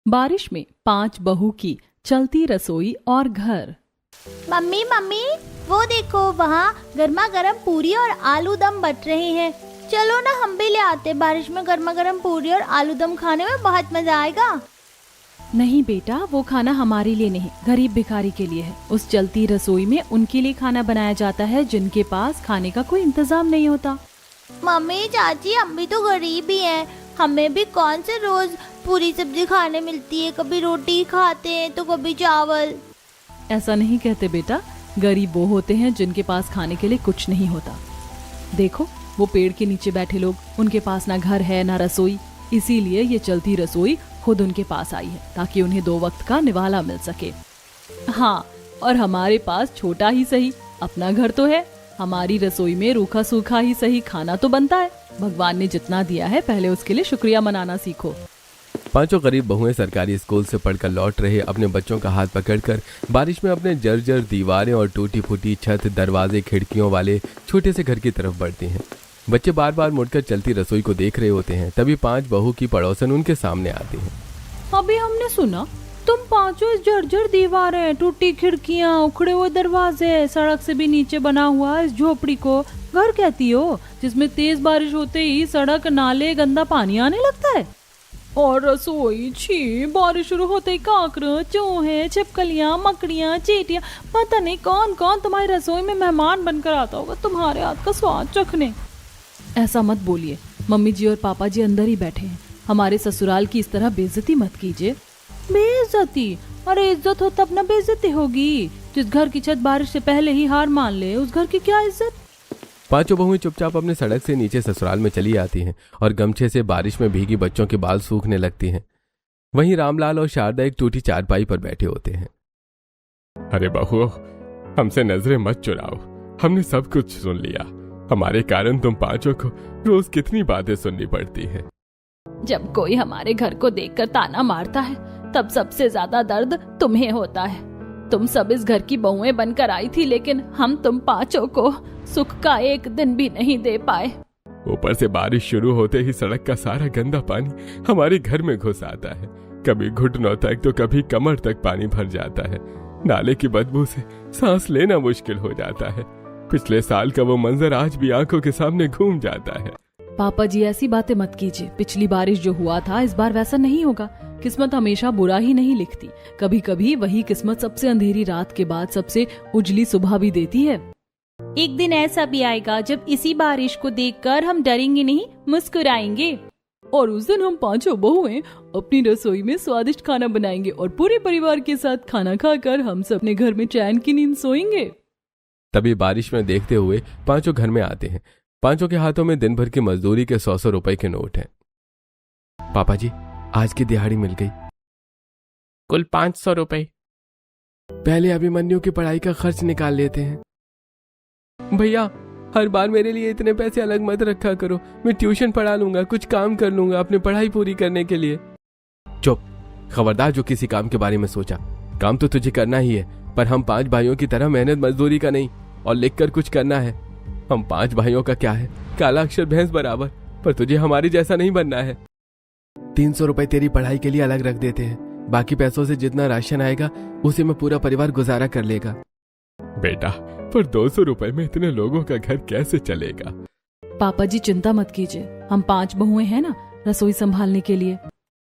बारिश में 5 बहू की चलती रसोई और घर। मम्मी मम्मी वो देखो वहाँ गर्मा गर्म पूरी और आलू दम बट रहे हैं। चलो ना हम भी ले आते, बारिश में गर्मा गर्म पूरी और आलू दम खाने में बहुत मजा आएगा। नहीं बेटा, वो खाना हमारे लिए नहीं, गरीब भिखारी के लिए है। उस चलती रसोई में उनके लिए खाना बनाया जाता है जिनके पास खाने का कोई इंतजाम नहीं होता। मम्मी चाची हम भी तो गरीब ही हैं, हमें भी कौन से रोज पूरी सब्जी खाने मिलती है, कभी रोटी खाते हैं तो कभी चावल। ऐसा नहीं कहते बेटा, गरीब वो होते हैं जिनके पास खाने के लिए कुछ नहीं होता। देखो वो पेड़ के नीचे बैठे लोग, उनके पास ना घर है ना रसोई, इसीलिए ये चलती रसोई खुद उनके पास आई है ताकि उन्हें 2 वक्त का निवाला मिल सके। हाँ, और हमारे पास छोटा ही सही अपना घर तो है, हमारी रसोई में रूखा सूखा ही सही खाना तो बनता है। भगवान ने जितना दिया है पहले उसके लिए शुक्रिया मनाना सीखो। 5 गरीब बहुएं सरकारी स्कूल से पढ़कर लौट रहे अपने बच्चों का हाथ पकड़कर बारिश में अपने जर्जर दीवारें और टूटी फूटी छत, दरवाजे, खिड़कियों वाले छोटे से घर की तरफ बढ़ती हैं। बच्चे बार बार मुड़कर चलती रसोई को देख रहे होते हैं। तभी 5 बहू की पड़ोसन उनके सामने आती है। अभी हमने सुना तुम 5 जर्जर दीवारें, टूटी खिड़कियां, उखड़े हुए दरवाजे, सड़क से भी नीचे बना हुआ इस झोपड़ी को घर कहती हो, जिसमें तेज बारिश होते ही सड़क, नाले, गंदा पानी आने लगता है। और रसोई, छी, बारिश शुरू होते ही काकड़, चूहे, छिपकलियां, मकड़ियां, चींटियां, पता नहीं कौन कौन तुम्हारी रसोई में मेहमान बनकर आता होगा तुम्हारे हाथ का स्वाद चखने। ऐसा मत बोलिए, मम्मी जी और पापा जी अंदर ही बैठे हैं, हमारे ससुराल की इस तरह बेइज्जती मत कीजिए। बेइज्जती? अरे इज्जत हो तब ना बेइज्जती होगी। जिस घर की छत बारिश से पहले ही हार मान ले, उस घर की क्या इज्जत। 5 बहुएं चुपचाप अपने सड़क से नीचे ससुराल में चली आती हैं और गमछे से बारिश में भीगी बच्चों के बाल सूखने लगती हैं। वहीं रामलाल और शारदा एक टूटी चारपाई पर बैठे होते हैं। अरे बहू, हमसे नजरें मत चुराओ, हमने सब कुछ सुन लिया। हमारे कारण तुम 5 को रोज कितनी बातें सुननी पड़ती है। जब कोई हमारे घर को देखकर ताना मारता है तब सबसे ज्यादा दर्द तुम्हें होता है। तुम सब इस घर की बहुएं बनकर आई थी, लेकिन हम तुम 5 को सुख का एक दिन भी नहीं दे पाए। ऊपर से बारिश शुरू होते ही सड़क का सारा गंदा पानी हमारे घर में घुस आता है। कभी घुटनों तक तो कभी कमर तक पानी भर जाता है। नाले की बदबू से सांस लेना मुश्किल हो जाता है। पिछले साल का वो मंजर आज भी आंखों के सामने घूम जाता है। पापा जी ऐसी बातें मत कीजिए, पिछली बारिश जो हुआ था इस बार वैसा नहीं होगा। किस्मत हमेशा बुरा ही नहीं लिखती, कभी कभी वही किस्मत सबसे अंधेरी रात के बाद सबसे उजली सुबह भी देती है। एक दिन ऐसा भी आएगा जब इसी बारिश को देखकर हम डरेंगे नहीं, मुस्कुराएंगे। और उस दिन हम 5 बहुएं अपनी रसोई में स्वादिष्ट खाना बनाएंगे और पूरे परिवार के साथ खाना खाकर हम सब अपने घर में चैन की नींद सोएंगे। तभी बारिश में देखते हुए 5 घर में आते हैं। 5 के हाथों में दिन भर की मजदूरी के 100 रुपए के नोट हैं। पापा जी, आज की दिहाड़ी मिल गई। कुल 500 रुपए। पहले अभिमन्यु की पढ़ाई का खर्च निकाल लेते हैं। भैया, हर बार मेरे लिए इतने पैसे अलग मत रखा करो, मैं ट्यूशन पढ़ा लूंगा, कुछ काम कर लूंगा अपनी पढ़ाई पूरी करने के लिए। चुप, खबरदार जो किसी काम के बारे में सोचा। काम तो तुझे करना ही है, पर हम 5 भाइयों की तरह मेहनत मजदूरी का नहीं और लिखकर कुछ करना है। हम 5 भाइयों का क्या है, काला अक्षर भैंस बराबर, पर तुझे हमारी जैसा नहीं बनना है। 300 रुपए तेरी पढ़ाई के लिए अलग रख देते हैं, बाकी पैसों से जितना राशन आएगा उसे में पूरा परिवार गुजारा कर लेगा। बेटा, पर 200 रुपए में इतने लोगों का घर कैसे चलेगा। पापा जी चिंता मत कीजिए, हम 5 बहुएं हैं ना रसोई संभालने के लिए।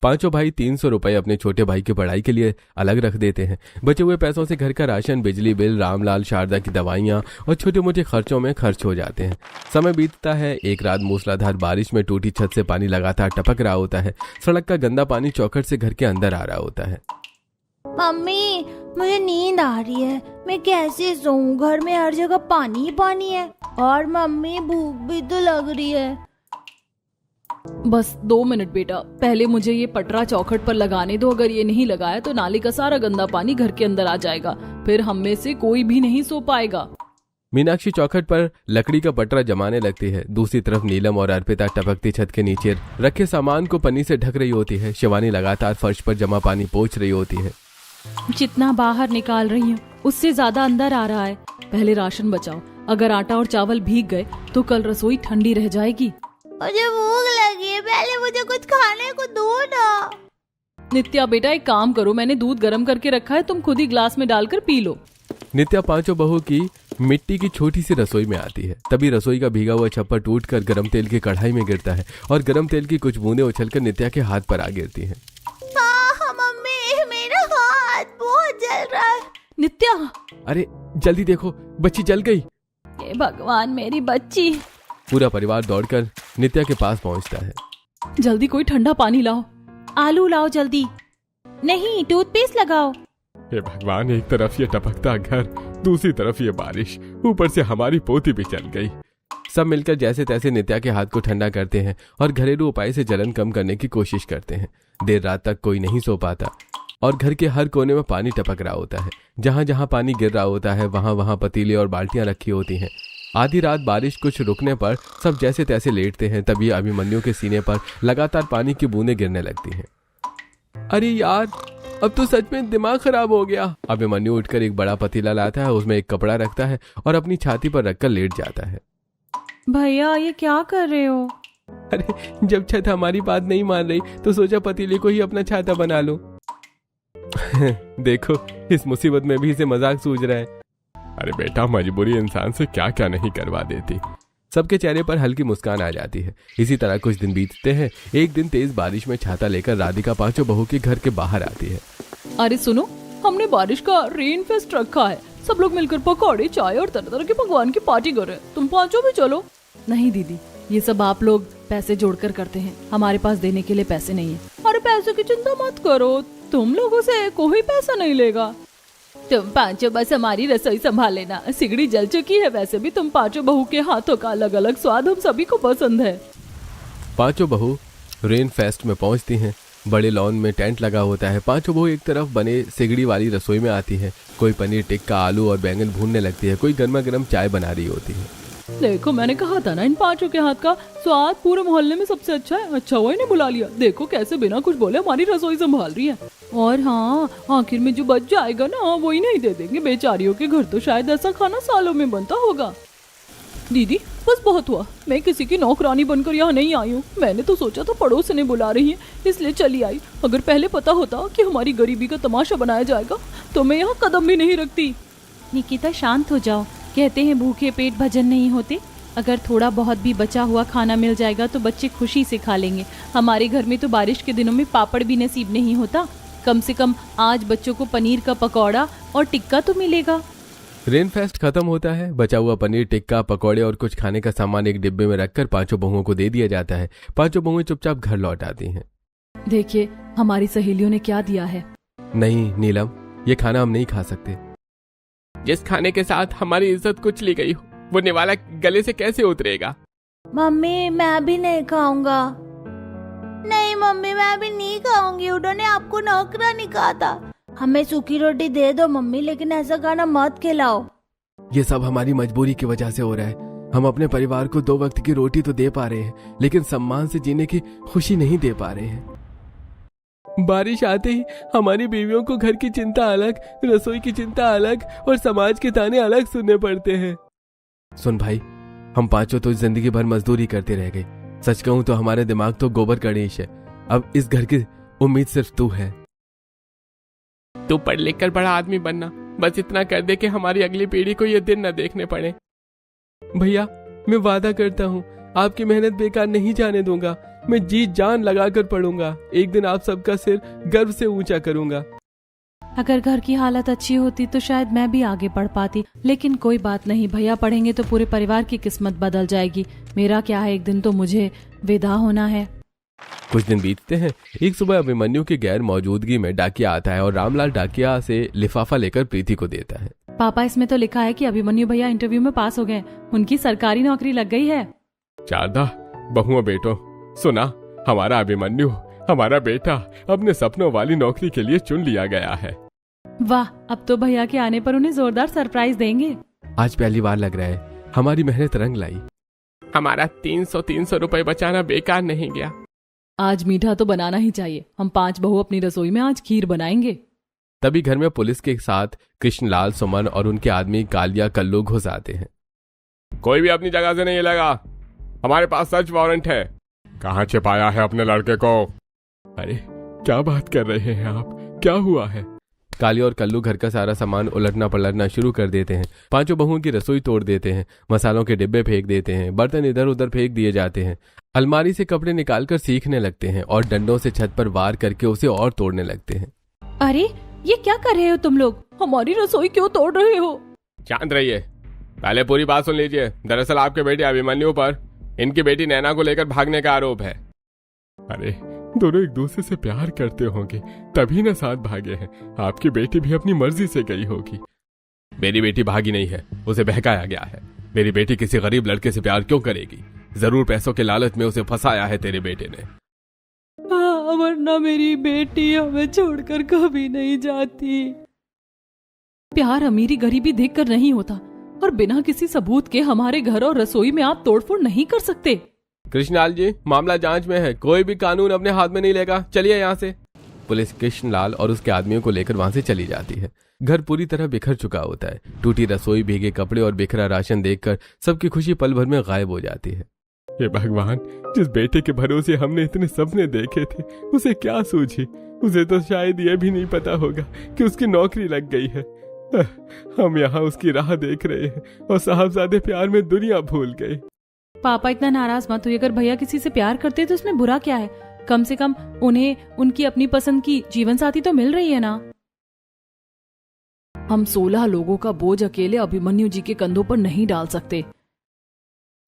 5 भाई 300 रुपए अपने छोटे भाई की पढ़ाई के लिए अलग रख देते हैं। बचे हुए पैसों से घर का राशन, बिजली बिल, रामलाल शारदा की दवाइयाँ और छोटे मोटे खर्चों में खर्च हो जाते हैं। समय बीतता है। एक रात मूसलाधार बारिश में टूटी छत से पानी लगातार टपक रहा होता है। सड़क का गंदा पानी चौखट से घर के अंदर आ रहा होता है। मम्मी मुझे नींद आ रही है, मैं कैसे सोऊं, घर में हर जगह पानी ही पानी है। और मम्मी भूख भी तो लग रही है। बस 2 मिनट बेटा, पहले मुझे ये पटरा चौखट पर लगाने दो। अगर ये नहीं लगाया तो नाले का सारा गंदा पानी घर के अंदर आ जाएगा, फिर हम में से कोई भी नहीं सो पाएगा। मीनाक्षी चौखट पर लकड़ी का पटरा जमाने लगती है। दूसरी तरफ नीलम और अर्पिता टपकती छत के नीचे रखे सामान को पन्नी से ढक रही होती है। शिवानी लगातार फर्श पर जमा पानी पोंछ रही होती है। जितना बाहर निकाल रही हूँ उससे ज्यादा अंदर आ रहा है। पहले राशन बचाओ, अगर आटा और चावल भीग गए तो कल रसोई ठंडी रह जाएगी। मुझे भूख लगी है, पहले मुझे कुछ खाने को दो ना। नित्या बेटा एक काम करो, मैंने दूध गर्म करके रखा है, तुम खुद ही ग्लास में डालकर पी लो। नित्या पांचों बहू की मिट्टी की छोटी सी रसोई में आती है। तभी रसोई का भीगा हुआ छप्पर टूटकर गरम तेल की कढ़ाई में गिरता है और गरम तेल की कुछ बूंदें उछलकर नित्या के हाथ पर आ गिरती हैं। हाँ मम्मी, मेरा हाथ बहुत जल रहा है। नित्या, अरे जल्दी देखो, बच्ची जल गई। हे भगवान, मेरी बच्ची। पूरा परिवार दौड़कर नित्या के पास पहुंचता है। जल्दी कोई ठंडा पानी लाओ। आलू लाओ जल्दी। नहीं, टूथपेस्ट लगाओ। हे भगवान, एक तरफ ये टपकता घर, दूसरी तरफ ये बारिश, ऊपर से हमारी पोती भी चल गई। सब मिलकर जैसे तैसे नित्या के हाथ को ठंडा करते हैं और घरेलू उपाय से जलन कम करने की कोशिश करते हैं। देर रात तक कोई नहीं सो पाता और घर के हर कोने में पानी टपक रहा होता है। जहां जहां पानी गिर रहा होता है वहां वहां पतीले और बाल्टियां रखी होती हैं। आधी रात बारिश कुछ रुकने पर सब जैसे तैसे लेटते हैं। तभी अभिमन्यु के सीने पर लगातार पानी की बूंदें गिरने लगती हैं। अरे यार, अब तो सच में दिमाग खराब हो गया। अभिमन्यु उठकर एक बड़ा पतीला लाता है, उसमें एक कपड़ा रखता है और अपनी छाती पर रखकर लेट जाता है। भैया ये क्या कर रहे हो? अरे जब छत हमारी बात नहीं मान रही तो सोचा पतीले को ही अपना छाता बना लो। देखो, इस मुसीबत में भी इसे मजाक सूझ रहा है। अरे बेटा, मजबूरी इंसान से क्या क्या नहीं करवा देती। सबके चेहरे पर हल्की मुस्कान आ जाती है। इसी तरह कुछ दिन बीतते हैं। एक दिन तेज बारिश में छाता लेकर राधिका पांचों बहू के घर के बाहर आती है। अरे सुनो, हमने बारिश का रेन फेस्ट रखा है, सब लोग मिलकर पकौड़े, चाय और तरह तरह के पकवान की पार्टी कर रहे हैं, तुम पांचों भी चलो। नहीं दीदी, ये सब आप लोग पैसे जोड़कर करते हैं, हमारे पास देने के लिए पैसे नहीं है। अरे पैसों की चिंता मत करो, तुम लोगों से कोई पैसा नहीं लेगा। तुम पांचों बस हमारी रसोई संभाल लेना, सिगड़ी जल चुकी है। वैसे भी तुम पांचों बहू के हाथों का अलग अलग स्वाद हम सभी को पसंद है। पांचों बहू रेन फेस्ट में पहुंचती हैं। बड़े लॉन में टेंट लगा होता है। पांचों बहू एक तरफ बने सिगड़ी वाली रसोई में आती है। कोई पनीर टिक्का, आलू और बैंगन भूनने लगती है, कोई गर्मा गर्म चाय बना रही होती है। देखो, मैंने कहा था ना, इन पांचों के हाथ का स्वाद पूरे मोहल्ले में सबसे अच्छा है। अच्छा हुआ इन्हें बुला लिया। देखो कैसे बिना कुछ बोले हमारी रसोई संभाल रही है। और हाँ, आखिर में जो बच जाएगा ना वो ही नहीं दे देंगे। बेचारियों के घर तो शायद ऐसा खाना सालों में बनता होगा। दीदी बस बहुत हुआ, मैं किसी की नौकरानी बनकर यहाँ नहीं आई हूँ। मैंने तो सोचा था पड़ोस ने बुला रही है इसलिए चली आई। अगर पहले पता होता कि हमारी गरीबी का तमाशा बनाया जाएगा तो मैं यहाँ कदम भी नहीं रखती। निकिता शांत हो जाओ, कहते हैं भूखे पेट भजन नहीं होते। अगर थोड़ा बहुत भी बचा हुआ खाना मिल जाएगा तो बच्चे खुशी से खा लेंगे। हमारे घर में तो बारिश के दिनों में पापड़ भी नसीब नहीं होता। कम से कम आज बच्चों को पनीर का पकौड़ा और टिक्का तो मिलेगा। रेन फेस्ट खत्म होता है। बचा हुआ पनीर टिक्का, पकौड़े और कुछ खाने का सामान एक डिब्बे में रखकर पांचों बहुओं को दे दिया जाता है। पांचों बहुएं चुपचाप घर लौट आती हैं। देखिए हमारी सहेलियों ने क्या दिया है। नहीं नीलम, ये खाना हम नहीं खा सकते। जिस खाने के साथ हमारी इज्जत कुचली गई हो वो निवाला गले से कैसे उतरेगा। मम्मी मैं भी नहीं खाऊंगा। नहीं मम्मी, मैं भी नहीं खाऊंगी। उन्होंने आपको नौकरानी कहा था। हमें सूखी रोटी दे दो मम्मी, लेकिन ऐसा खाना मत खिलाओ। ये सब हमारी मजबूरी की वजह से हो रहा है। हम अपने परिवार को 2 वक्त की रोटी तो दे पा रहे हैं, लेकिन सम्मान से जीने की खुशी नहीं दे पा रहे हैं। बारिश आते ही हमारी बीवियों को घर की चिंता अलग, रसोई की चिंता अलग और समाज के ताने अलग सुनने पड़ते हैं। सुन भाई, हम पांचों तो जिंदगी भर मजदूरी करते रह गए। सच कहूं तो हमारे दिमाग तो गोबर गणेश है। अब इस घर की उम्मीद सिर्फ तू है। तू पढ़ लिख कर बड़ा आदमी बनना, बस इतना कर दे कि हमारी अगली पीढ़ी को ये दिन न देखने पड़े। भैया मैं वादा करता हूँ आपकी मेहनत बेकार नहीं जाने दूंगा। मैं जी जान लगाकर पढ़ूंगा। एक दिन आप सबका सिर गर्व से ऊंचा करूंगा। अगर घर की हालत अच्छी होती तो शायद मैं भी आगे बढ़ पाती, लेकिन कोई बात नहीं, भैया पढ़ेंगे तो पूरे परिवार की किस्मत बदल जाएगी। मेरा क्या है, एक दिन तो मुझे विदा होना है। कुछ दिन बीतते हैं। एक सुबह अभिमन्यु की गैर मौजूदगी में डाकिया आता है और रामलाल डाकिया से लिफाफा लेकर प्रीति को देता है। पापा, इसमें तो लिखा है कि अभिमन्यु भैया इंटरव्यू में पास हो गए, उनकी सरकारी नौकरी लग गई है। शारदा, बहुओं बेटों, सुना, हमारा अभिमन्यु, हमारा बेटा अपने सपनों वाली नौकरी के लिए चुन लिया गया है। वाह, अब तो भैया के आने पर उन्हें जोरदार सरप्राइज देंगे। आज पहली बार लग रहा है हमारी मेहनत रंग लाई। हमारा 300 रुपए बचाना बेकार नहीं गया। आज मीठा तो बनाना ही चाहिए। हम 5 बहू अपनी रसोई में आज खीर बनाएंगे। तभी घर में पुलिस के साथ कृष्णलाल, सुमन और उनके आदमी कालिया कल्लू घुस आते हैं। कोई भी अपनी जगह से नहीं लगा, हमारे पास सर्च वारंट है। कहाँ छिपाया है अपने लड़के को? अरे क्या बात कर रहे हैं आप? क्या हुआ है? काली और कल्लू घर का सारा सामान उलटना पलटना शुरू कर देते हैं। पांचों बहुओं की रसोई तोड़ देते हैं, मसालों के डिब्बे फेंक देते हैं, बर्तन इधर उधर फेंक दिए जाते हैं, अलमारी से कपड़े निकालकर सीखने लगते हैं और डंडों से छत पर वार करके उसे और तोड़ने लगते हैं। अरे ये क्या कर रहे हो तुम लोग? हमारी रसोई क्यों तोड़ रहे हो? शांत रहिए, पहले पूरी बात सुन लीजिए। दरअसल आपके बेटे अभिमन्यु पर इनकी बेटी नैना को लेकर भागने का आरोप है। अरे दोनों एक दूसरे से प्यार करते होंगे तभी न साथ भागे हैं। आपकी बेटी भी अपनी मर्जी से गई होगी। मेरी बेटी भागी नहीं है, उसे बहकाया गया है। मेरी बेटी किसी गरीब लड़के से प्यार क्यों करेगी? जरूर पैसों के लालच में उसे फंसाया है तेरे बेटे ने। हाँ, वरना मेरी बेटी हमें छोड़कर कभी नहीं जाती। प्यार अमीरी गरीबी देखकर नहीं होता और बिना किसी सबूत के हमारे घर और रसोई में आप तोड़फोड़ नहीं कर सकते। कृष्णलाल जी, मामला जांच में है, कोई भी कानून अपने हाथ में नहीं लेगा, चलिए यहाँ से। पुलिस कृष्णलाल और उसके आदमियों को लेकर वहां से चली जाती है। घर पूरी तरह बिखर चुका होता है। टूटी रसोई, भीगे कपड़े और बिखरा राशन देखकर सबकी खुशी पल भर में गायब हो जाती है। हे भगवान, जिस बेटे के भरोसे हमने इतने सपने देखे थे उसे क्या सूझी? उसे तो शायद ये भी नहीं पता होगा कि उसकी नौकरी लग गई है। हम यहाँ उसकी राह देख रहे हैं और साहबजादे प्यार में दुनिया भूल गए। पापा इतना नाराज मत हुई। अगर भैया किसी से प्यार करते तो उसमें बुरा क्या है? कम से कम उन्हें उनकी अपनी पसंद की जीवन साथी तो मिल रही है ना। हम 16 लोगों का बोझ अकेले अभिमन्यु जी के कंधों पर नहीं डाल सकते।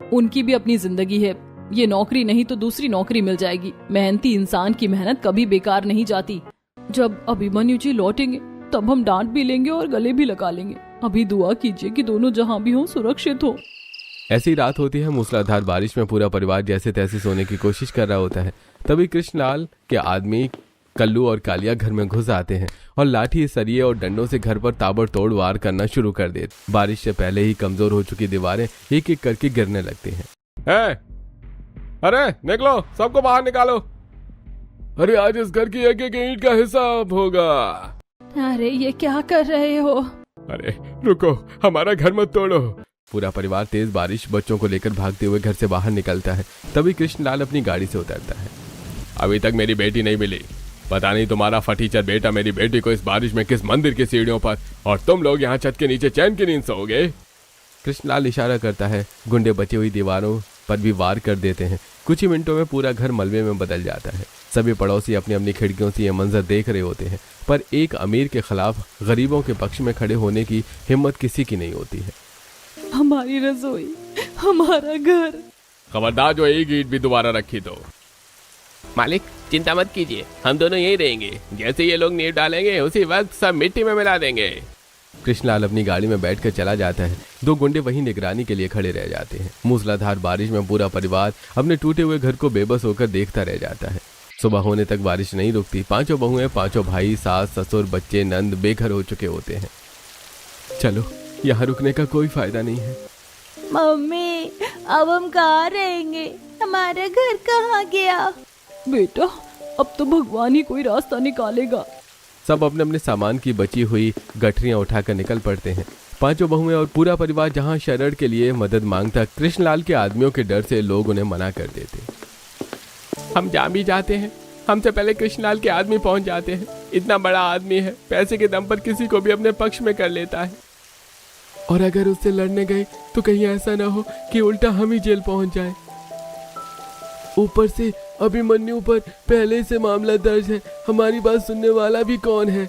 उनकी भी अपनी जिंदगी है। ये नौकरी नहीं तो दूसरी नौकरी मिल जाएगी। मेहनती इंसान की मेहनत कभी बेकार नहीं जाती। जब अभिमन्यु जी लौटेंगे तब हम डांट भी लेंगे और गले भी लगा लेंगे। अभी दुआ कीजिए कि दोनों जहां भी हों सुरक्षित हो। ऐसी रात होती है। मूसलाधार बारिश में पूरा परिवार जैसे तैसे सोने की कोशिश कर रहा होता है। तभी कृष्णलाल के आदमी कल्लू और कालिया घर में घुस आते हैं और लाठी, सरिये और डंडों से घर पर ताबड़तोड़ वार करना शुरू कर देते। बारिश से पहले ही कमजोर हो चुकी दीवारें एक एक करके गिरने लगती हैं। अरे निकलो, सबको बाहर निकालो। अरे आज इस घर की एक एक ईंट का हिसाब होगा। अरे ये क्या कर रहे हो? अरे रुको, हमारा घर मत तोड़ो। पूरा परिवार तेज बारिश बच्चों को लेकर भागते हुए घर से बाहर निकलता है। तभी कृष्णलाल अपनी गाड़ी से उतरता है। अभी तक मेरी बेटी नहीं मिली। पता नहीं तुम्हारा फटीचर बेटा मेरी बेटी को इस बारिश में किस मंदिर की सीढ़ियों पर, और तुम लोग यहाँ छत के नीचे चैन की नींद सोओगे। कृष्णलाल इशारा करता है। गुंडे बची हुई दीवारों पर भी वार कर देते हैं। कुछ ही मिनटों में पूरा घर मलबे में बदल जाता है। सभी पड़ोसी अपनी अपनी खिड़कियों से यह मंजर देख रहे होते हैं, पर एक अमीर के खिलाफ गरीबों के पक्ष में खड़े होने की हिम्मत किसी की नहीं होती है। हमारी रसोई, हमारा घर। खबरदार जो एक ईंट भी दोबारा रखी तो। मालिक चिंता मत कीजिए, हम दोनों यहीं रहेंगे। जैसे ये लोग नींव डालेंगे उसी वक्त सब मिट्टी में मिला देंगे। कृष्णलाल अपनी गाड़ी में बैठकर चला जाता है। दो गुंडे वहीं निगरानी के लिए खड़े रह जाते हैं। मूसलाधार बारिश में पूरा परिवार अपने टूटे हुए घर को बेबस होकर देखता रह जाता है। सुबह होने तक बारिश नहीं रुकती। पांचों बहुएं, पांचों भाई, सास, ससुर, बच्चे, नंद बेघर हो चुके होते हैं। चलो, यहाँ रुकने का कोई फायदा नहीं है। मम्मी, अब हम कहाँ रहेंगे? हमारा घर कहाँ गया? बेटा, अब तो भगवान ही कोई रास्ता निकालेगा। सब अपने अपने सामान की बची हुई गठरियां उठाकर निकल पड़ते हैं। पांचों बहुएं और पूरा परिवार जहां शरण के लिए मदद मांगता, कृष्णलाल के आदमियों के डर से लोग उन्हें मना कर देते। हम जा भी जाते हैं, हमसे पहले कृष्णलाल के आदमी पहुंच जाते हैं। इतना बड़ा आदमी है, पैसे के दम पर किसी को भी अपने पक्ष में कर लेता है। और अगर उससे लड़ने गए तो कहीं ऐसा ना हो कि उल्टा हम ही जेल पहुंच जाए। ऊपर से अभिमन्यु पर पहले से मामला दर्ज है। हमारी बात सुनने वाला भी कौन है?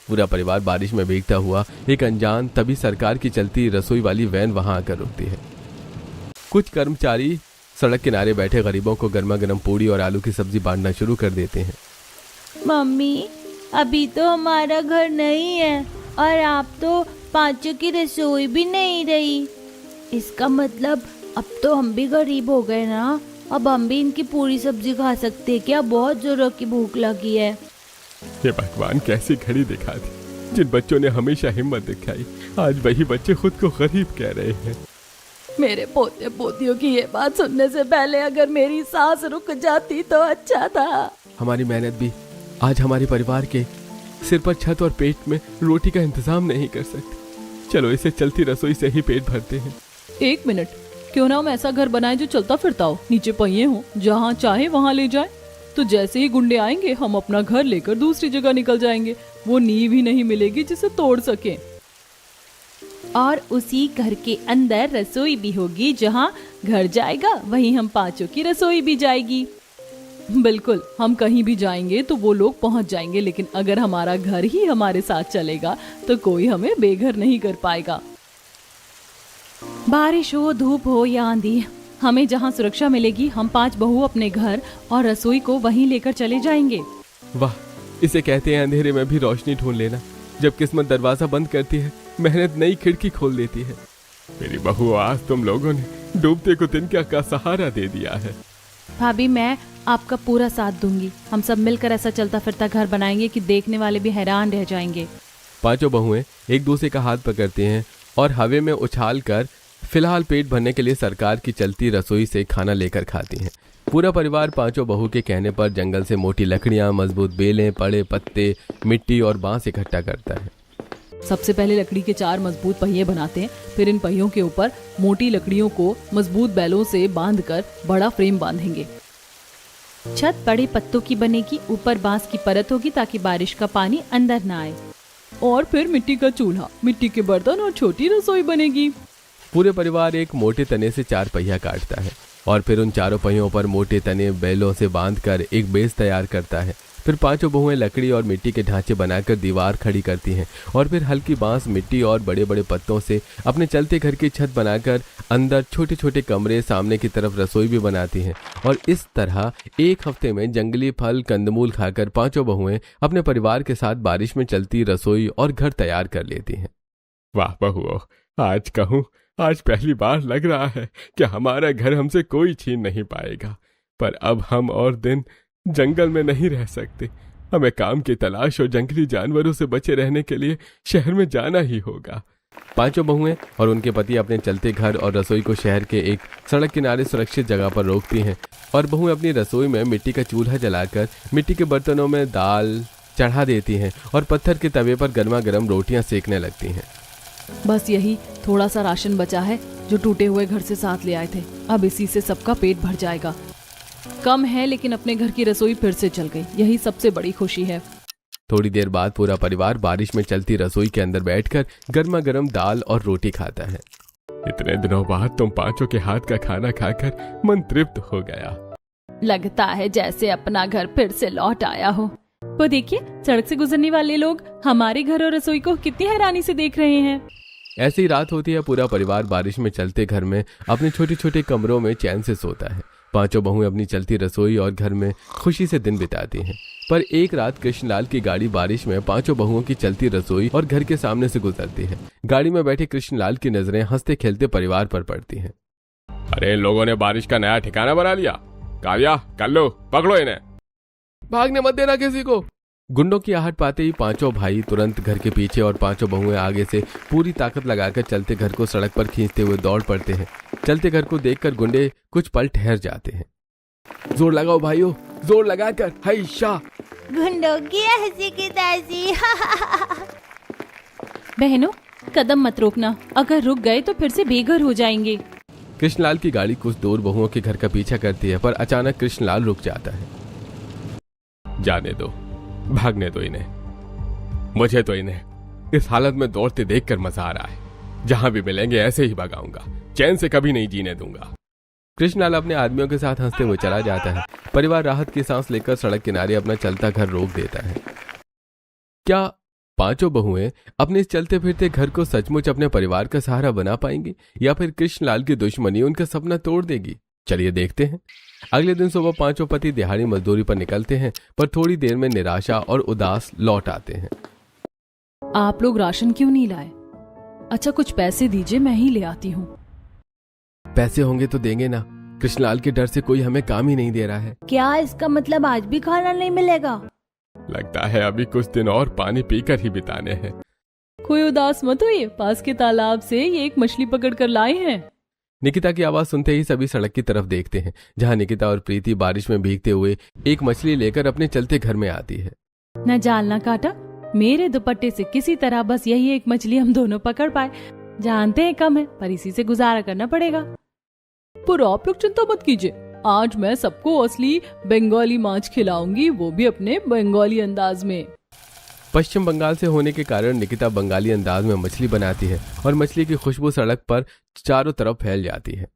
पूरा परिवार बारिश में भीगता हुआ एक अनजान, तभी सरकार की चलती रसोई वाली वैन वहां आकर रुकती है। कुछ कर्मचारी सड़क किनारे बैठे गरीबों को गर्मा गर्म पूड़ी और आलू की सब्जी बांटना शुरू कर देते हैं। मम्मी, अभी तो हमारा घर नहीं है और आप तो पांचों की रसोई भी नहीं रही। इसका मतलब अब तो हम भी गरीब हो गए ना। अब हम भी इनकी पूरी सब्जी खा सकते क्या? बहुत जोरों की भूख लगी है। ये भगवान कैसी घड़ी दिखा दी। जिन बच्चों ने हमेशा हिम्मत दिखाई, आज वही बच्चे खुद को गरीब कह रहे हैं। मेरे पोते पोतियों की ये बात सुनने से पहले अगर मेरी सांस रुक जाती तो अच्छा था। हमारी मेहनत भी आज हमारे परिवार के सिर पर छत और पेट में रोटी का इंतजाम नहीं कर सकती। चलो इसे चलती रसोई से ही पेट भरते हैं। 1 मिनट, क्यों ना हम ऐसा घर बनाए जो चलता फिरता हो, नीचे पहिए हो, जहाँ चाहे वहाँ ले जाए। तो जैसे ही गुंडे आएंगे हम अपना घर लेकर दूसरी जगह निकल जाएंगे। वो नींव ही नहीं मिलेगी जिसे तोड़ सके। और उसी घर के अंदर रसोई भी होगी, जहाँ घर जाएगा वहीं हम पांचों की रसोई भी जाएगी। बिल्कुल, हम कहीं भी जाएंगे तो वो लोग पहुंच जाएंगे, लेकिन अगर हमारा घर ही हमारे साथ चलेगा तो कोई हमें बेघर नहीं कर पाएगा। बारिश हो, धूप हो या आंधी, हमें जहाँ सुरक्षा मिलेगी हम 5 बहू अपने घर और रसोई को वहीं लेकर चले जाएंगे। वाह, इसे कहते हैं अंधेरे में भी रोशनी ढूंढ लेना। जब किस्मत दरवाजा बंद करती है, मेहनत नई खिड़की खोल देती है। मेरी बहू, आज तुम लोगों ने डूबते को तिनका का सहारा दे दिया है। भाभी, मैं आपका पूरा साथ दूंगी। हम सब मिलकर ऐसा चलता फिरता घर बनाएंगे कि देखने वाले भी हैरान रह जाएंगे। 5 बहुएं एक दूसरे का हाथ पकड़ती हैं और हवा में उछाल कर फिलहाल पेट भरने के लिए सरकार की चलती रसोई से खाना लेकर खाती हैं। पूरा परिवार 5 बहू के कहने पर जंगल से मोटी लकड़ियां, मजबूत बेलें, पड़े पत्ते, मिट्टी और बांस इकट्ठा करता है। सबसे पहले लकड़ी के 4 मजबूत पहिए बनाते हैं, फिर इन पहियों के ऊपर मोटी लकड़ियों को मजबूत बैलों से बांधकर बड़ा फ्रेम बांधेंगे। छत बड़े पत्तों की बनेगी, ऊपर बांस की परत होगी ताकि बारिश का पानी अंदर ना आए। और फिर मिट्टी का चूल्हा, मिट्टी के बर्तन और छोटी रसोई बनेगी। पूरे परिवार एक मोटे तने से 4 पहिया काटता है और फिर उन चारों पहियों पर मोटे तने बैलों से बांधकर एक बेस तैयार करता है। फिर 5 बहुएं लकड़ी और मिट्टी के ढांचे बनाकर दीवार खड़ी करती हैं और फिर हल्की बांस, मिट्टी और बड़े बड़े पत्तों से अपने चलते घर की छत बनाकर अंदर छोटे छोटे कमरे, सामने की तरफ रसोई भी बनाती हैं। और इस तरह एक हफ्ते में जंगली फल कंदमूल खाकर 5 बहुएं अपने परिवार के साथ बारिश में चलती रसोई और घर तैयार कर लेती हैं। वाह बहुओं, आज कहूँ, आज पहली बार लग रहा है कि हमारा घर हमसे कोई छीन नहीं पाएगा। पर अब हम और दिन जंगल में नहीं रह सकते। हमें काम की तलाश और जंगली जानवरों से बचे रहने के लिए शहर में जाना ही होगा। 5 बहुएं और उनके पति अपने चलते घर और रसोई को शहर के एक सड़क किनारे सुरक्षित जगह पर रोकती हैं और बहुएं अपनी रसोई में मिट्टी का चूल्हा जलाकर मिट्टी के बर्तनों में दाल चढ़ा देती हैं और पत्थर के तवे पर गर्मा गर्म रोटियां सेकने लगती हैं। बस यही थोड़ा सा राशन बचा है जो टूटे हुए घर से साथ ले आए थे। अब इसी से सबका पेट भर जाएगा। कम है लेकिन अपने घर की रसोई फिर से चल गई, यही सबसे बड़ी खुशी है। थोड़ी देर बाद पूरा परिवार बारिश में चलती रसोई के अंदर बैठकर गर्मा गर्म दाल और रोटी खाता है। इतने दिनों बाद तुम 5 के हाथ का खाना खाकर मन तृप्त हो गया। लगता है जैसे अपना घर फिर से लौट आया हो। वो देखिए, सड़क से गुजरने वाले लोग हमारे घर और रसोई को कितनी हैरानी से देख रहे हैं। ऐसी ही रात होती है। पूरा परिवार बारिश में चलते घर में अपने छोटे छोटे कमरों में चैन से सोता है। 5 बहुएं अपनी चलती रसोई और घर में खुशी से दिन बिताती हैं। पर एक रात कृष्णलाल की गाड़ी बारिश में 5 बहुओं की चलती रसोई और घर के सामने से गुजरती है। गाड़ी में बैठे कृष्णलाल की नजरें हंसते खेलते परिवार पर पड़ती हैं। अरे, इन लोगों ने बारिश का नया ठिकाना बना लिया। कालिया, कल्लू, पकड़ो इन्हें। भागने मत देना किसी को। गुंडों की आहट पाते ही 5 भाई तुरंत घर के पीछे और 5 बहुएं आगे से पूरी ताकत लगाकर चलते घर को सड़क पर खींचते हुए दौड़ पड़ते हैं। चलते घर को देखकर गुंडे कुछ पल ठहर जाते हैं। जोर लगाओ भाइयों, जोर लगाकर, हाय शाह। गुंडों की हंसी की ताजी। बहनों, कदम मत रोकना, अगर रुक गए तो फिर से बेघर हो जाएंगे। कृष्णलाल की गाड़ी कुछ दूर बहुओं के घर का पीछा करती है, पर अचानक कृष्णलाल रुक जाता है। जाने दो, भागने दो इन्हें। मुझे तो इन्हें इस हालत में दौड़ते देखकर मजा आ रहा है। जहां भी मिलेंगे ऐसे ही भगाऊंगा, चैन से कभी नहीं जीने दूंगा। कृष्णलाल अपने आदमियों के साथ हंसते हुए चला जाता है। परिवार राहत की सांस लेकर सड़क किनारे अपना चलता घर रोक देता है। क्या 5 बहुएं अपने इस चलते फिरते घर को सचमुच अपने परिवार का सहारा बना पाएंगी, या फिर कृष्णलाल की दुश्मनी उनका सपना तोड़ देगी? चलिए देखते हैं। अगले दिन सुबह 5 पति दिहाड़ी मजदूरी पर निकलते हैं, पर थोड़ी देर में निराशा और उदास लौट आते हैं। आप लोग राशन क्यों नहीं लाए? अच्छा, कुछ पैसे दीजिए, मैं ही ले आती हूँ। पैसे होंगे तो देंगे ना। कृष्णलाल के डर से कोई हमें काम ही नहीं दे रहा है। क्या इसका मतलब आज भी खाना नहीं मिलेगा? लगता है अभी कुछ दिन और पानी पीकर ही बिताने हैं। कोई उदास मत होइए, पास के तालाब से ये एक मछली पकड़ कर लाए हैं। निकिता की आवाज सुनते ही सभी सड़क की तरफ देखते हैं, जहां निकिता और प्रीति बारिश में भीगते हुए एक मछली लेकर अपने चलते घर में आती है। न जाल न काटा, मेरे दुपट्टे से किसी तरह बस यही एक मछली हम दोनों पकड़ पाए। जानते हैं कम है, पर इसी से गुजारा करना पड़ेगा। पर आप लोग चिंता मत कीजिए, आज मैं सबको असली बंगाली माछ खिलाऊंगी, वो भी अपने बंगाली अंदाज में। पश्चिम बंगाल से होने के कारण निकिता बंगाली अंदाज में मछली बनाती है और मछली की खुशबू सड़क पर चारों तरफ फैल जाती है।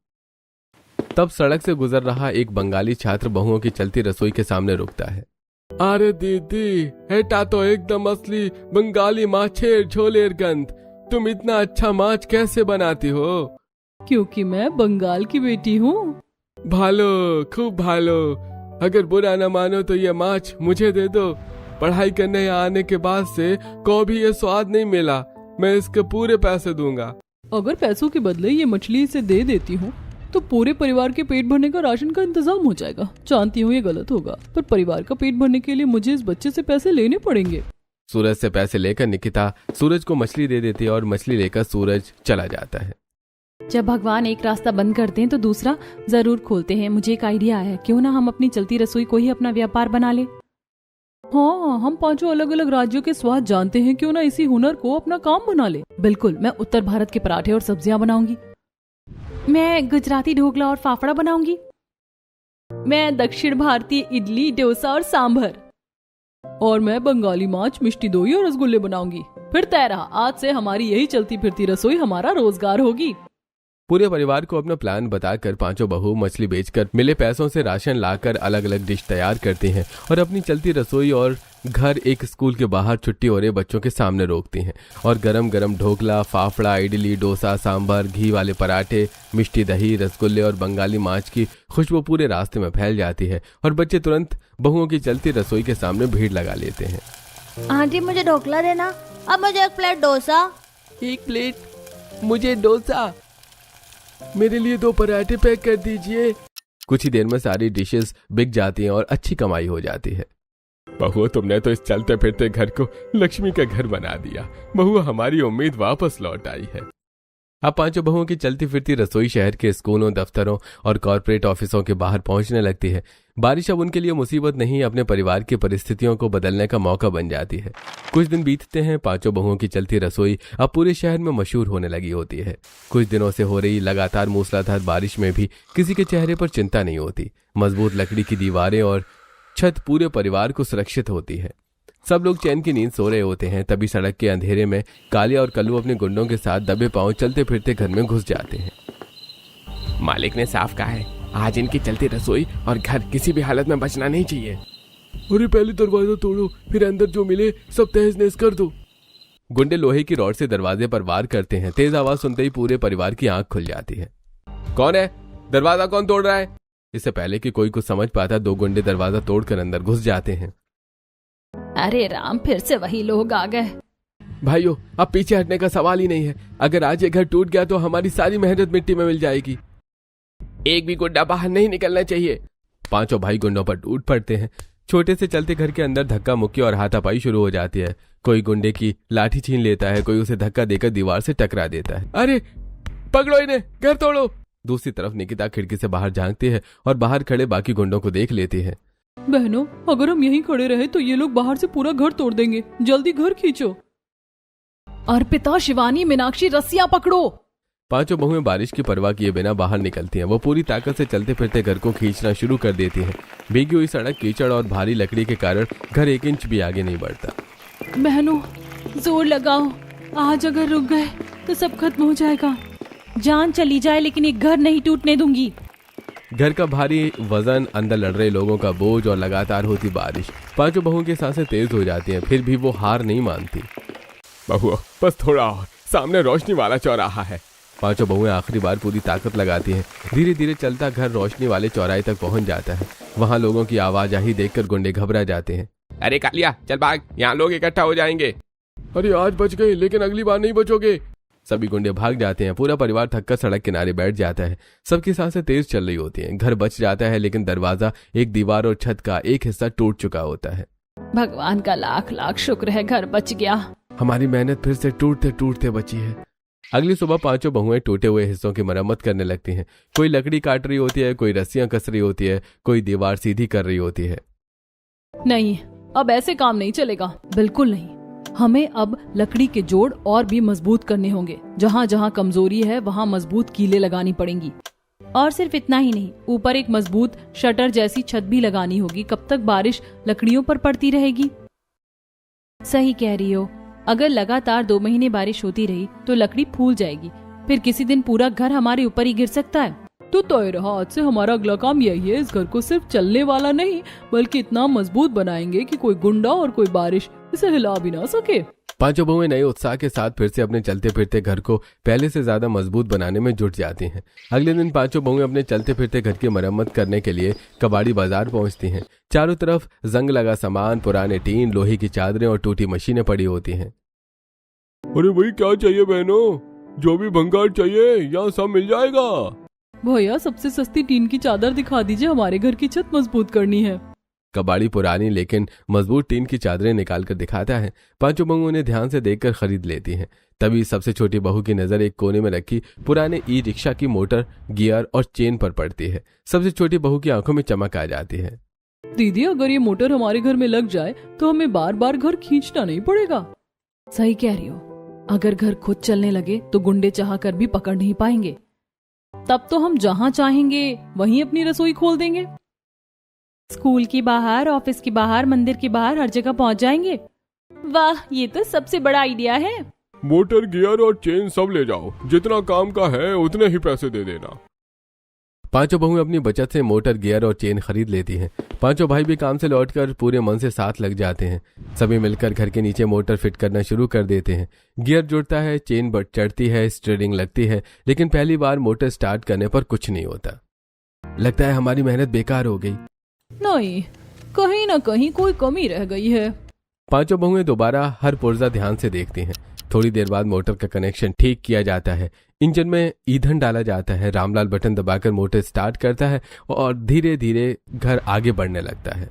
तब सड़क से गुजर रहा एक बंगाली छात्र बहुओं की चलती रसोई के सामने रुकता है। अरे दीदी, हेटा तो एकदम असली बंगाली माछेर झोलेर गंध। तुम इतना अच्छा माछ कैसे बनाती हो? क्योंकि मैं बंगाल की बेटी हूँ। भालो, खूब भालो। अगर बुरा न मानो तो ये माछ मुझे दे दो। पढ़ाई करने यहाँ आने के बाद से कभी ये स्वाद नहीं मिला। मैं इसके पूरे पैसे दूंगा। अगर पैसों के बदले ये मछली इसे दे देती हूँ तो पूरे परिवार के पेट भरने का राशन का इंतजाम हो जाएगा। जानती हूँ ये गलत होगा, पर परिवार का पेट भरने के लिए मुझे इस बच्चे से पैसे लेने पड़ेंगे। सूरज से पैसे लेकर निकिता सूरज को मछली दे देती है और मछली लेकर सूरज चला जाता है। जब भगवान एक रास्ता बंद करते हैं तो दूसरा जरूर खोलते हैं। मुझे एक आइडिया है, क्यों ना हम अपनी चलती रसोई को ही अपना व्यापार बना ले। हाँ, हम 5 अलग अलग राज्यों के स्वाद जानते हैं, क्यों ना इसी हुनर को अपना काम बना ले। बिल्कुल, मैं उत्तर भारत के पराठे और सब्जियां बनाऊंगी। मैं गुजराती ढोकला और फाफड़ा बनाऊंगी। मैं दक्षिण भारतीय इडली, डोसा और सांभर। और मैं बंगाली माछ, मिष्टी दोई और रसगुल्ले बनाऊंगी। फिर तय रहा, आज से हमारी यही चलती फिरती रसोई हमारा रोजगार होगी। पूरे परिवार को अपना प्लान बताकर पांचों बहू मछली बेचकर मिले पैसों से राशन लाकर अलग अलग डिश तैयार करती हैं और अपनी चलती रसोई और घर एक स्कूल के बाहर छुट्टी हो रहे बच्चों के सामने रोकती हैं और गरम गरम ढोकला, फाफड़ा, इडली, डोसा, सांभर, घी वाले पराठे, मिष्टी दही, रसगुल्ले और बंगाली माछ की खुशबू पूरे रास्ते में फैल जाती है और बच्चे तुरंत बहुओं की चलती रसोई के सामने भीड़ लगा लेते हैं। आंटी मुझे ढोकला देना, अब मुझे 1 प्लेट डोसा। 1 प्लेट मुझे डोसा, मेरे लिए 2 पराठे पैक कर दीजिए। कुछ ही देर में सारी डिशेस बिक जाती हैं और अच्छी कमाई हो जाती है। बहू, तुमने तो इस चलते फिरते घर को लक्ष्मी का घर बना दिया। बहू, हमारी उम्मीद वापस लौट आई है। अब पांचों बहुओं की चलती फिरती रसोई शहर के स्कूलों, दफ्तरों और कॉर्पोरेट ऑफिसों के बाहर पहुंचने लगती है। बारिश अब उनके लिए मुसीबत नहीं, अपने परिवार की परिस्थितियों को बदलने का मौका बन जाती है। कुछ दिन बीतते हैं, पांचों बहुओं की चलती रसोई अब पूरे शहर में मशहूर होने लगी होती है। कुछ दिनों से हो रही लगातार मूसलाधार बारिश में भी किसी के चेहरे पर चिंता नहीं होती। मजबूत लकड़ी की दीवारें और छत पूरे परिवार को सुरक्षित होती है। सब लोग चैन की नींद सो रहे होते हैं, तभी सड़क के अंधेरे में कालिया और कल्लू अपने गुंडों के साथ दबे पांव चलते फिरते घर में घुस जाते हैं। मालिक ने साफ कहा है, आज इनकी चलती रसोई और घर किसी भी हालत में बचना नहीं चाहिए। अरे पहले दरवाजा तोड़ो, फिर अंदर जो मिले सब तहस नहस कर दो। गुंडे लोहे की रॉड से दरवाजे पर वार करते हैं। तेज आवाज सुनते ही पूरे परिवार की आंख खुल जाती है। कौन है? दरवाजा कौन तोड़ रहा है? इससे पहले कि कोई कुछ समझ पाता, 2 गुंडे दरवाजा तोड़कर अंदर घुस जाते हैं। अरे राम, फिर से वही लोग आ गए। भाइयों, अब पीछे हटने का सवाल ही नहीं है। अगर आज ये घर टूट गया तो हमारी सारी मेहनत मिट्टी में मिल जाएगी। एक भी गुंडा बाहर नहीं निकलना चाहिए। पांचों भाई गुंडों पर टूट पड़ते हैं। छोटे से चलते घर के अंदर धक्का मुक्की और हाथापाई शुरू हो जाती है। कोई गुंडे की लाठी छीन लेता है, कोई उसे धक्का देकर दीवार से टकरा देता है। अरे पकड़ो इन्हें, घर तोड़ो। दूसरी तरफ निकिता खिड़की से बाहर झांकती है और बाहर खड़े बाकी गुंडों को देख लेती है। बहनों, अगर हम यहीं खड़े रहे तो ये लोग बाहर से पूरा घर तोड़ देंगे। जल्दी घर खींचो। अर्पिता, शिवानी, मीनाक्षी, रस्सियां पकड़ो। पांचों बहुएं बारिश की परवाह किए बिना बाहर निकलती हैं। वो पूरी ताकत से चलते फिरते घर को खींचना शुरू कर देती हैं। भीगी हुई सड़क, कीचड़ और भारी लकड़ी के कारण घर 1 इंच भी आगे नहीं बढ़ता। बहनों, जोर लगाओ। आज अगर रुक गए तो सब खत्म हो जाएगा। जान चली जाए लेकिन एक घर नहीं टूटने दूंगी। घर का भारी वजन, अंदर लड़ रहे लोगों का बोझ और लगातार होती बारिश, पांचों बहुओं की सांसें तेज हो जाती हैं। फिर भी वो हार नहीं मानती। बहू, बस थोड़ा और, सामने रोशनी वाला चौराहा है। पांचों बहुएं आखिरी बार पूरी ताकत लगाती हैं। धीरे धीरे चलता घर रोशनी वाले चौराहे तक पहुंच जाता है। वहां लोगों की आवाजाही देखकर गुंडे घबरा जाते हैं। अरे कालिया, चल भाग, यहाँ लोग इकट्ठा हो जाएंगे। अरे आज बच गए, लेकिन अगली बार नहीं बचोगे। सभी गुंडे भाग जाते हैं। पूरा परिवार थककर सड़क किनारे बैठ जाता है। सबकी सांसें तेज चल रही होती हैं। घर बच जाता है, लेकिन दरवाजा, एक दीवार और छत का एक हिस्सा टूट चुका होता है। भगवान का लाख लाख शुक्र है, घर बच गया। हमारी मेहनत फिर से टूटते टूटते बची है। अगली सुबह पांचों बहुएं टूटे हुए हिस्सों की मरम्मत करने लगती हैं। कोई लकड़ी काट रही होती है, कोई रस्सियां कस रही होती है, कोई दीवार सीधी कर रही होती है। नहीं, अब ऐसे काम नहीं चलेगा, बिल्कुल नहीं। हमें अब लकड़ी के जोड़ और भी मजबूत करने होंगे। जहाँ जहाँ कमजोरी है वहाँ मजबूत कीलें लगानी पड़ेंगी। और सिर्फ इतना ही नहीं, ऊपर एक मजबूत शटर जैसी छत भी लगानी होगी। कब तक बारिश लकड़ियों पर पड़ती रहेगी? सही कह रही हो, अगर लगातार 2 महीने बारिश होती रही तो लकड़ी फूल जाएगी, फिर किसी दिन पूरा घर हमारे ऊपर ही गिर सकता है। तो तय रहा, आज से हमारा अगला काम यही है, इस घर को सिर्फ चलने वाला नहीं बल्कि इतना मजबूत बनाएंगे कि कोई गुंडा और कोई बारिश इसे हिला भी ना सके। पांचों बहुएं नए उत्साह के साथ फिर से अपने चलते फिरते घर को पहले से ज्यादा मजबूत बनाने में जुट जाती हैं। अगले दिन पांचों बहुएं अपने चलते फिरते घर की मरम्मत करने के लिए कबाड़ी बाजार पहुंचती हैं। चारों तरफ जंग लगा सामान, पुराने टीन, लोहे की चादरें और टूटी मशीनें पड़ी होती हैं। अरे भाई क्या चाहिए बहनों, जो भी भंगार चाहिए यहाँ सब मिल जाएगा। भैया सबसे सस्ती टीन की चादर दिखा दीजिए, हमारे घर की छत मजबूत करनी है। कबाड़ी पुरानी लेकिन मजबूत टीन की चादरें निकाल कर दिखाता है। पांचों बहुएं उन्हें ध्यान से देखकर खरीद लेती हैं। तभी सबसे छोटी बहू की नजर एक कोने में रखी पुराने ई रिक्शा की मोटर, गियर और चेन पर पड़ती है। सबसे छोटी बहू की आंखों में चमक आ जाती है। दीदी, अगर ये मोटर हमारे घर में लग जाए तो हमें बार बार घर खींचना नहीं पड़ेगा। सही कह रही हो, अगर घर खुद चलने लगे तो गुंडे चाह कर भी पकड़ नहीं पाएंगे। तब तो हम जहाँ चाहेंगे वहीं अपनी रसोई खोल देंगे। स्कूल के बाहर, ऑफिस के बाहर, मंदिर के बाहर, हर जगह पहुंच जाएंगे। वाह, ये तो सबसे बड़ा आइडिया है। मोटर, गियर और चेन सब ले जाओ, जितना काम का है उतने ही पैसे दे देना। पांचों बहुएं अपनी बचत से मोटर, गियर और चेन खरीद लेती हैं। पांचों भाई भी काम से लौटकर पूरे मन से साथ लग जाते हैं। सभी मिलकर घर के नीचे मोटर फिट करना शुरू कर देते हैं। गियर जुड़ता है, चेन चढ़ती है, स्टीयरिंग लगती है, लेकिन पहली बार मोटर स्टार्ट करने पर कुछ नहीं होता। लगता है हमारी मेहनत बेकार हो गई। नहीं, कहीं ना कहीं कोई कमी रह गई है। पांचों बहुएं दोबारा हर पुर्जा ध्यान से देखती हैं। थोड़ी देर बाद मोटर का कनेक्शन ठीक किया जाता है। इंजन में ईंधन डाला जाता है। रामलाल बटन दबाकर मोटर स्टार्ट करता है और धीरे धीरे घर आगे बढ़ने लगता है।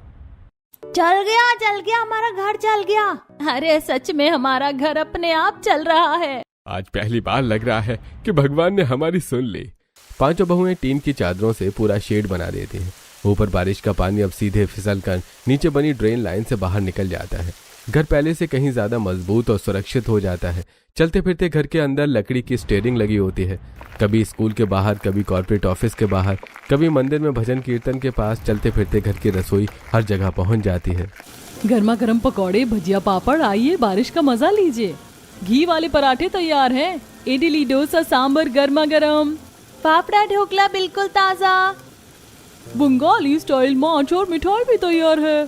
चल गया, हमारा घर चल गया। अरे सच में हमारा घर अपने आप चल रहा है। आज पहली बार लग रहा है कि भगवान ने हमारी सुन ली। पांचों बहुएं टीन की चादरों से पूरा शेड बना देती हैं। ऊपर बारिश का पानी अब सीधे फिसलकर नीचे बनी ड्रेन लाइन से बाहर निकल जाता है। घर पहले से कहीं ज्यादा मजबूत और सुरक्षित हो जाता है। चलते फिरते घर के अंदर लकड़ी की स्टीयरिंग लगी होती है। कभी स्कूल के बाहर, कभी कॉर्पोरेट ऑफिस के बाहर, कभी मंदिर में भजन कीर्तन के पास। चलते फिरते घर की रसोई हर जगह पहुंच जाती है। गर्मा गर्म पकौड़े, भजिया, पापड़, आइए बारिश का मजा लीजिए। घी वाले पराठे तैयार हैं। इडली, डोसा, सांबर गर्मा गर्म। फाफड़ा, ढोकला बिल्कुल ताजा। बंगाली स्टाइल मांच और मिठाई भी तैयार है।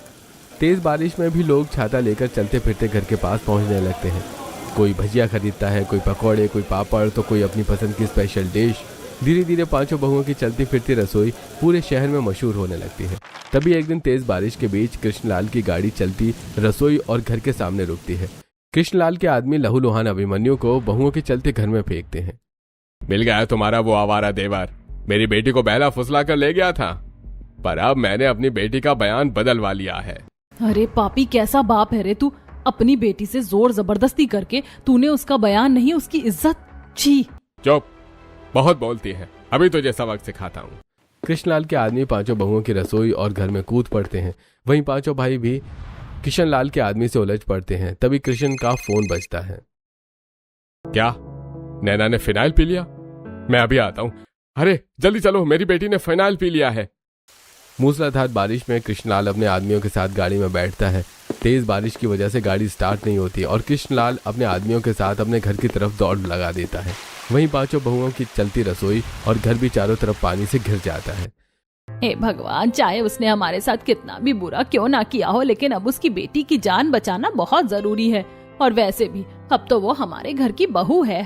तेज बारिश में भी लोग छाता लेकर चलते फिरते घर के पास पहुंचने लगते हैं। कोई भजिया खरीदता है, कोई पकौड़े, कोई पापड़, तो कोई अपनी पसंद की स्पेशल डिश। धीरे धीरे पांचों बहुओं की चलती फिरती रसोई पूरे शहर में मशहूर होने लगती है। तभी एक दिन तेज बारिश के बीच कृष्णलाल की गाड़ी चलती रसोई और घर के सामने रुकती है। कृष्णलाल के आदमी लहूलुहान अभिमन्यु को बहुओं के चलते घर में फेंकते हैं। मिल गया तुम्हारा वो आवारा देवर, मेरी बेटी को बहला फुसला कर ले गया था, पर अब मैंने अपनी बेटी का बयान बदलवा लिया है। अरे पापी, कैसा बाप है रे तू। अपनी बेटी से जोर जबरदस्ती करके तूने उसका बयान नहीं, उसकी इज्जत। छी। चुप, बहुत बोलती है, अभी तुझे सबक सिखाता हूँ। कृष्णलाल के आदमी पांचों बहुओं की रसोई और घर में कूद पड़ते हैं। वहीं पांचों भाई भी किशनलाल के आदमी से उलझ पड़ते हैं। तभी कृष्ण का फोन बजता है। क्या नैना ने फिनाइल पी लिया? मैं अभी आता हूँ। अरे जल्दी चलो, मेरी बेटी ने फिनाइल पी लिया है। मूसलाधार बारिश में कृष्णलाल अपने आदमियों के साथ गाड़ी में बैठता है। तेज बारिश की वजह से गाड़ी स्टार्ट नहीं होती और कृष्णलाल अपने आदमियों के साथ अपने घर की तरफ दौड़ लगा देता है। वहीं पांचों बहुओं की चलती रसोई और घर भी चारों तरफ पानी से घिर जाता है। हे भगवान, चाहे उसने हमारे साथ कितना भी बुरा क्यों ना किया हो, लेकिन अब उसकी बेटी की जान बचाना बहुत जरूरी है। और वैसे भी अब तो वो हमारे घर की बहू है।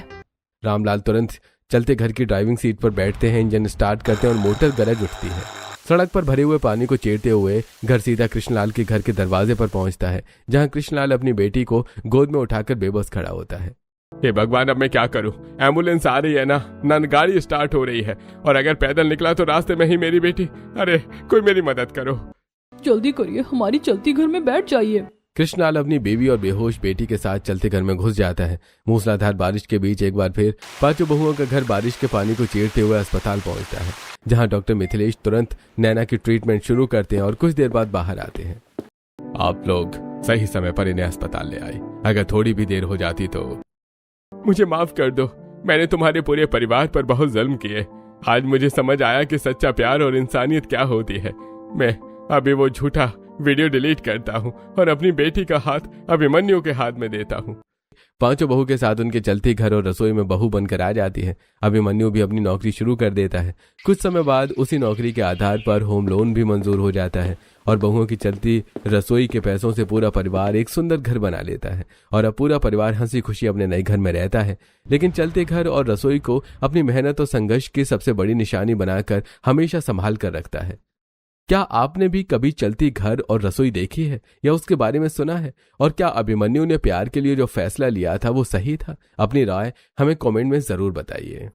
रामलाल तुरंत चलते घर की ड्राइविंग सीट पर बैठते हैं, इंजन स्टार्ट करते हैं और मोटर गरज उठती है। सड़क पर भरे हुए पानी को चीरते हुए घर सीधा कृष्णलाल के घर के दरवाजे पर पहुंचता है, जहां कृष्णलाल अपनी बेटी को गोद में उठाकर बेबस खड़ा होता है। हे भगवान, अब मैं क्या करूं? एम्बुलेंस आ रही है ना गाड़ी स्टार्ट हो रही है, और अगर पैदल निकला तो रास्ते में ही मेरी बेटी। अरे कोई मेरी मदद करो। जल्दी करिए, हमारी चलती घर में बैठ जाइए। कृष्णलाल अपनी बेबी और बेहोश बेटी के साथ चलते घर में घुस जाता है। मूसलाधार बारिश के बीच एक बार फिर पांचों बहुओं का घर बारिश के पानी को चीरते हुए अस्पताल पहुंचता है, जहां डॉक्टर मिथिलेश तुरंत नैना की ट्रीटमेंट शुरू करते हैं और कुछ देर बाद बाहर आते हैं। आप लोग सही समय पर इन्हें अस्पताल ले आए। अगर थोड़ी भी देर हो जाती तो मुझे माफ कर दो। मैंने तुम्हारे पूरे परिवार पर बहुत जुल्म किए। आज मुझे समझ आया कि सच्चा प्यार और इंसानियत क्या होती है। मैं अभी वो झूठा वीडियो डिलीट करता हूँ और अपनी बेटी का हाथ अभिमन्यु के हाथ में देता हूँ। पांचों बहू के साथ उनके चलते घर और रसोई में बहू बनकर आ जाती है। अभिमन्यु भी अपनी नौकरी शुरू कर देता है। कुछ समय बाद उसी नौकरी के आधार पर होम लोन भी मंजूर हो जाता है और बहुओं की चलती रसोई के पैसों से पूरा परिवार एक सुंदर घर बना लेता है और अब पूरा परिवार हंसी खुशी अपने नए घर में रहता है। लेकिन चलते घर और रसोई को अपनी मेहनत और संघर्ष की सबसे बड़ी निशानी बनाकर हमेशा संभाल कर रखता है। क्या आपने भी कभी चलती घर और रसोई देखी है या उसके बारे में सुना है? और क्या अभिमन्यु ने प्यार के लिए जो फैसला लिया था वो सही था? अपनी राय हमें कमेंट में जरूर बताइए।